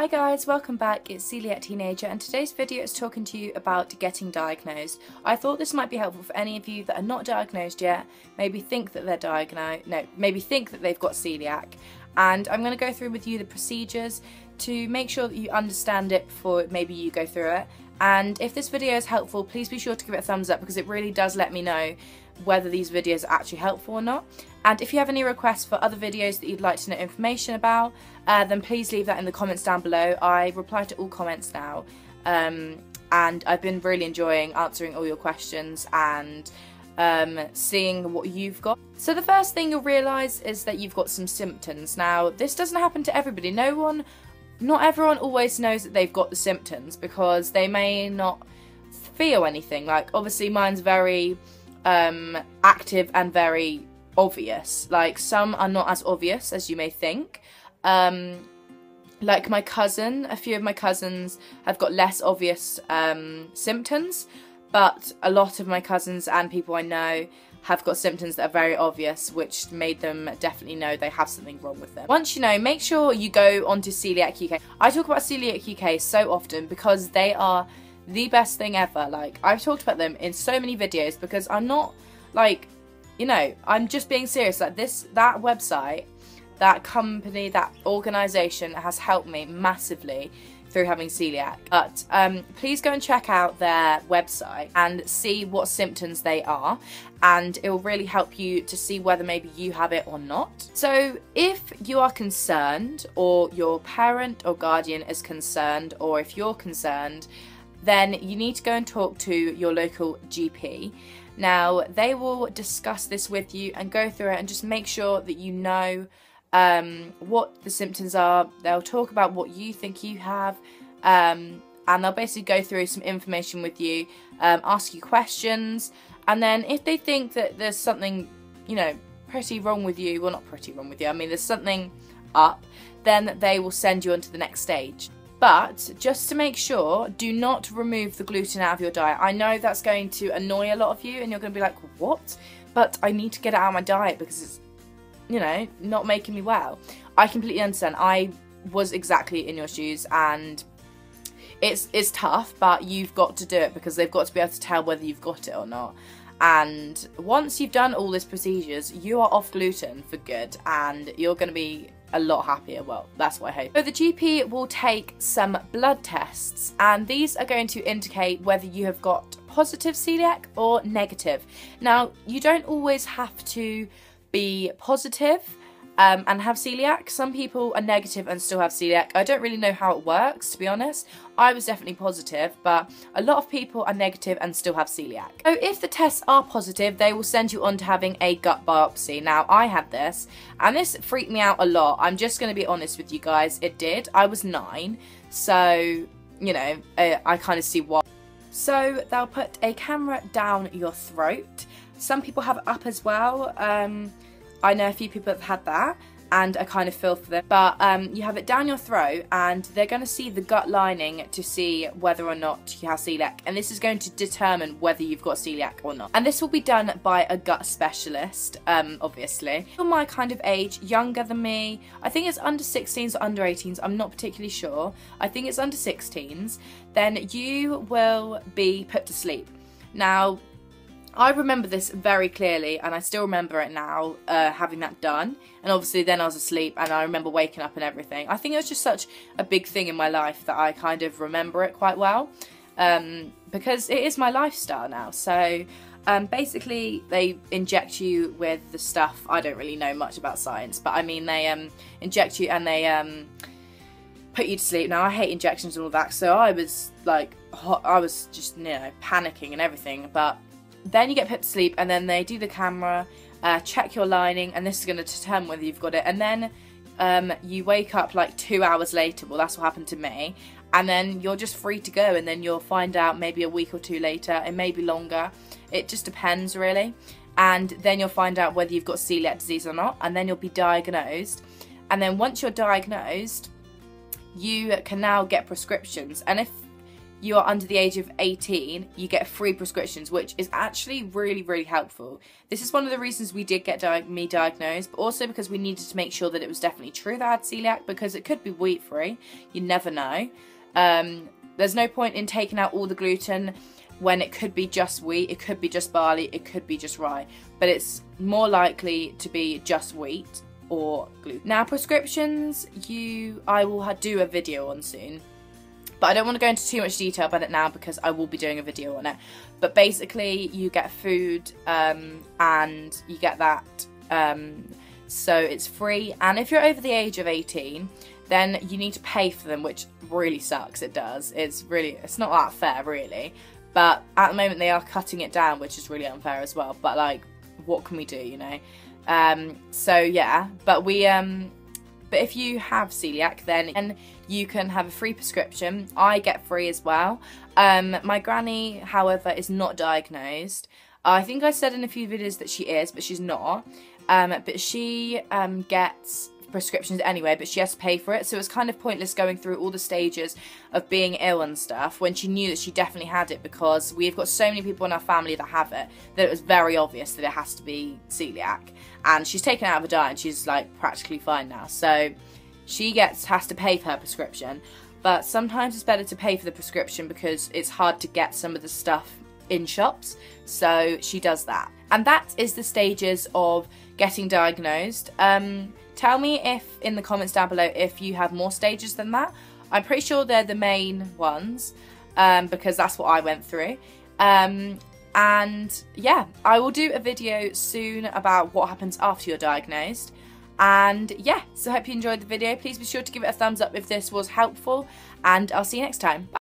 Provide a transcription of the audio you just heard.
Hi guys, welcome back. It's CoeliacTeenager and today's video is talking to you about getting diagnosed. I thought this might be helpful for any of you that are not diagnosed yet, maybe think that they're maybe think that they've got celiac, and I'm going to go through with you the procedures to make sure that you understand it before maybe you go through it. And if this video is helpful, please be sure to give it a thumbs up because it really does let me know whether these videos are actually helpful or not. And if you have any requests for other videos that you'd like to know information about, then please leave that in the comments down below. I reply to all comments now, and I've been really enjoying answering all your questions and seeing what you've got. So the first thing you'll realise is that you've got some symptoms. Now, this doesn't happen to everybody. Not everyone always knows that they've got the symptoms because they may not feel anything. Like, obviously mine's very active and very obvious. Like, some are not as obvious as you may think. Like my cousin, a few of my cousins have got less obvious symptoms, but a lot of my cousins and people I know have got symptoms that are very obvious, which made them definitely know they have something wrong with them. Once you know, make sure you go onto Coeliac UK. I talk about Coeliac UK so often because they are the best thing ever. Like, I've talked about them in so many videos because I'm not, like, you know, I'm just being serious. Like, that website, that company, that organisation has helped me massively through having celiac. But please go and check out their website and see what symptoms they are, and it will really help you to see whether maybe you have it or not. So if you are concerned, or your parent or guardian is concerned, or if you're concerned, then you need to go and talk to your local GP. Now, they will discuss this with you and go through it and just make sure that you know what the symptoms are. They'll talk about what you think you have, and they'll basically go through some information with you, ask you questions, and then if they think that there's something, you know, pretty wrong with you, well, not pretty wrong with you, I mean there's something up, then they will send you on to the next stage. But just to make sure, do not remove the gluten out of your diet. I know that's going to annoy a lot of you and you're going to be like, what? But I need to get it out of my diet because it's, you know, not making me well. I completely understand. I was exactly in your shoes, and it's tough, but you've got to do it because they've got to be able to tell whether you've got it or not. And once you've done all these procedures, you are off gluten for good and you're going to be a lot happier. Well, that's what I hope. So the GP will take some blood tests, and these are going to indicate whether you have got positive celiac or negative. Now, you don't always have to be positive and have celiac. Some people are negative and still have celiac. I don't really know how it works, to be honest. I was definitely positive, but a lot of people are negative and still have celiac. So if the tests are positive, they will send you on to having a gut biopsy. Now, I had this, and this freaked me out a lot. I'm just going to be honest with you guys. It did. I was 9, so, you know, I kind of see why. So they'll put a camera down your throat. Some people have it up as well. I know a few people have had that, and I kind of feel for them. But you have it down your throat, and they're going to see the gut lining to see whether or not you have celiac. And this is going to determine whether you've got celiac or not. And this will be done by a gut specialist, obviously. For my kind of age, younger than me, I think it's under 16s or under 18s, I'm not particularly sure. I think it's under 16s. Then you will be put to sleep. Now, I remember this very clearly, and I still remember it now, having that done. And obviously then I was asleep, and I remember waking up and everything. I think it was just such a big thing in my life that I kind of remember it quite well, because it is my lifestyle now. So basically they inject you with the stuff. I don't really know much about science, but I mean they inject you and they put you to sleep. Now, I hate injections and all that, so I was like, I was just, you know, panicking and everything. But then you get put to sleep, and then they do the camera, check your lining, and this is going to determine whether you've got it. And then you wake up like 2 hours later. Well, that's what happened to me. And then you're just free to go, and then you'll find out maybe a week or 2 later. It may be longer. It just depends, really. And then you'll find out whether you've got celiac disease or not, and then you'll be diagnosed. And then once you're diagnosed, you can now get prescriptions. And if you are under the age of 18, you get free prescriptions, which is actually really, really helpful. This is one of the reasons we did get me diagnosed, but also because we needed to make sure that it was definitely true that I had celiac, because it could be wheat-free. You never know. There's no point in taking out all the gluten when it could be just wheat, it could be just barley, it could be just rye, but it's more likely to be just wheat or gluten. Now, prescriptions, I will do a video on soon, but I don't want to go into too much detail about it now because I will be doing a video on it. But basically, you get food and you get that, so it's free. And if you're over the age of 18, then you need to pay for them, which really sucks. It does. It's not that fair, really. But at the moment, they are cutting it down, which is really unfair as well. But like, what can we do, you know? So yeah, but if you have celiac, then you can have a free prescription. I get free as well. My granny, however, is not diagnosed. I think I said in a few videos that she is, but she's not. But she gets prescriptions anyway, but she has to pay for it, so it's kind of pointless going through all the stages of being ill and stuff when she knew that she definitely had it, because we've got so many people in our family that have it that it was very obvious that it has to be celiac. And she's taken out of a diet and she's like practically fine now, so she has to pay for her prescription. But sometimes it's better to pay for the prescription because it's hard to get some of the stuff in shops, so she does that. And that is the stages of getting diagnosed. Tell me in the comments down below if you have more stages than that. I'm pretty sure they're the main ones, because that's what I went through. And yeah, I will do a video soon about what happens after you're diagnosed. And yeah, so I hope you enjoyed the video. Please be sure to give it a thumbs up if this was helpful, and I'll see you next time. Bye.